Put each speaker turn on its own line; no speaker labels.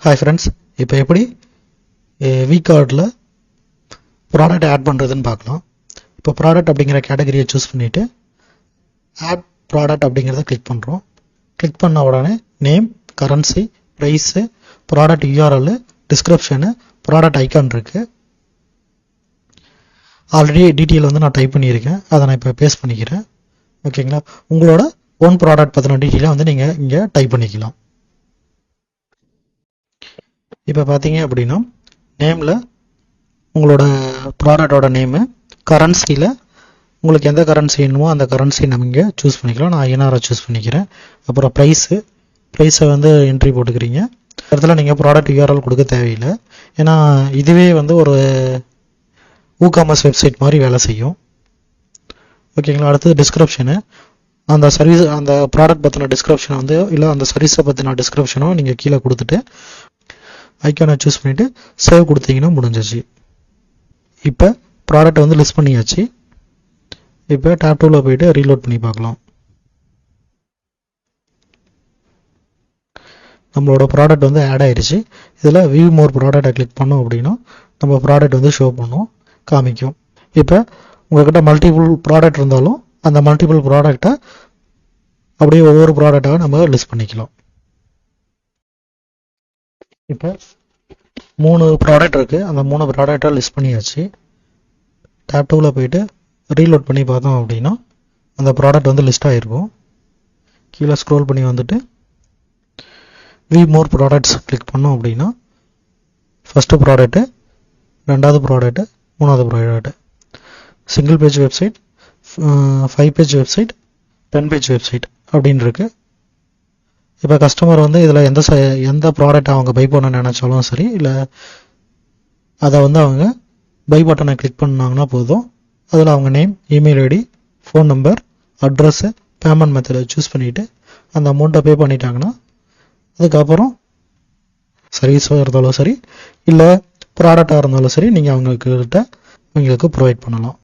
Hi friends, இப்போ எப்படி விகார்டில் product add பண்ணுறதுன்னு பார்க்கலாம். இப்போ ப்ராடக்ட் அப்படிங்கிற கேட்டகரியை சூஸ் பண்ணிவிட்டு ஆட் ப்ராடக்ட் அப்படிங்கிறத கிளிக் பண்ணுறோம். கிளிக் பண்ண உடனே name, currency, price, product URL, description, product icon இருக்குது. ஆல்ரெடி டீட்டெயில் வந்து நான் டைப் பண்ணியிருக்கேன், அதை நான் இப்போ பேஸ்ட் பண்ணிக்கிறேன். ஓகேங்களா, உங்களோட ஓன் ப்ராடக்ட் பற்றின டீட்டெயிலை வந்து நீங்கள் இங்கே டைப் பண்ணிக்கலாம். இப்போ பார்த்தீங்க அப்படின்னா நேமில் உங்களோட ப்ராடக்டோட நேமு, கரன்சியில் உங்களுக்கு எந்த கரன்சி வேணுமோ அந்த கரன்சி நம்ம இங்கே சூஸ் பண்ணிக்கலாம். நான் ஐஎன்ஆரை சூஸ் பண்ணிக்கிறேன். அப்புறம் ப்ரைஸை வந்து என்ட்ரி போட்டுக்கிறீங்க. இடத்துல நீங்கள் ப்ராடக்ட் யூஆர்எல் கொடுக்க தேவையில்லை, ஏன்னா இதுவே வந்து ஒரு ஊகாமர்ஸ் வெப்சைட் மாதிரி வேலை செய்யும். ஓகேங்களா, அடுத்தது டிஸ்கிரிப்ஷனு, அந்த சர்வீஸ், அந்த ப்ராடக்ட் பற்றின டிஸ்கிரிப்ஷனை வந்து இல்லை அந்த சர்வீஸை பற்றின டிஸ்கிரிப்ஷனும் நீங்கள் கீழே கொடுத்துட்டு ஐக்கானை சூஸ் பண்ணிவிட்டு சேவ் கொடுத்தீங்கன்னா முடிஞ்சிச்சு. இப்போ ப்ராடக்ட்டை வந்து லிஸ்ட் பண்ணியாச்சு. இப்போ டேப் 2ல போயிட்டு ரீலோட் பண்ணி பார்க்கலாம். நம்மளோட ப்ராடக்ட் வந்து ஆட் ஆயிடுச்சு. இதில் வியூ மோர் ப்ராடக்டை கிளிக் பண்ணோம் அப்படின்னா நம்ம ப்ராடக்ட் வந்து ஷோ பண்ணும், காமிக்கும். இப்போ உங்கள்கிட்ட மல்டிபிள் ப்ராடக்ட் இருந்தாலும் அந்த மல்டிபிள் ப்ராடக்டை அப்படியே ஒவ்வொரு ப்ராடக்டாக நம்ம லிஸ்ட் பண்ணிக்கலாம். இப்போ 3 ப்ராடக்ட் இருக்குது, அந்த 3 ப்ராடக்டாக லிஸ்ட் பண்ணியாச்சு. டேப் 2ல போயிட்டு ரீலோட் பண்ணி பார்த்தோம் அப்படின்னா அந்த ப்ராடக்ட் வந்து லிஸ்ட் ஆகிருக்கும். கீழே ஸ்க்ரோல் பண்ணி வந்துட்டு வியூ மோர் ப்ராடக்ட்ஸ் கிளிக் பண்ணோம் அப்படின்னா ஃபஸ்ட்டு ப்ராடக்ட்டு, 2வது ப்ராடக்ட்டு, 3வது product, single page website, 5 page website, 10 page website அப்படின்னு இருக்குது. இப்போ கஸ்டமர் வந்து இதில் எந்த ப்ராடக்ட் அவங்க பை பண்ண நினச்சாலும் சரி, இல்லை அதை வந்து அவங்க பை பட்டனை கிளிக் பண்ணாங்கன்னா போதும். அதில் அவங்க name, email ID, phone number, address, payment மெத்தடை சூஸ் பண்ணிவிட்டு அந்த அமௌண்ட்டை பே பண்ணிட்டாங்கன்னா அதுக்கப்புறம் சர்வீஸாக இருந்தாலும் சரி இல்லை ப்ராடக்டாக இருந்தாலும் சரி நீங்கள் அவங்களுக்கு ப்ரொவைட் பண்ணலாம்.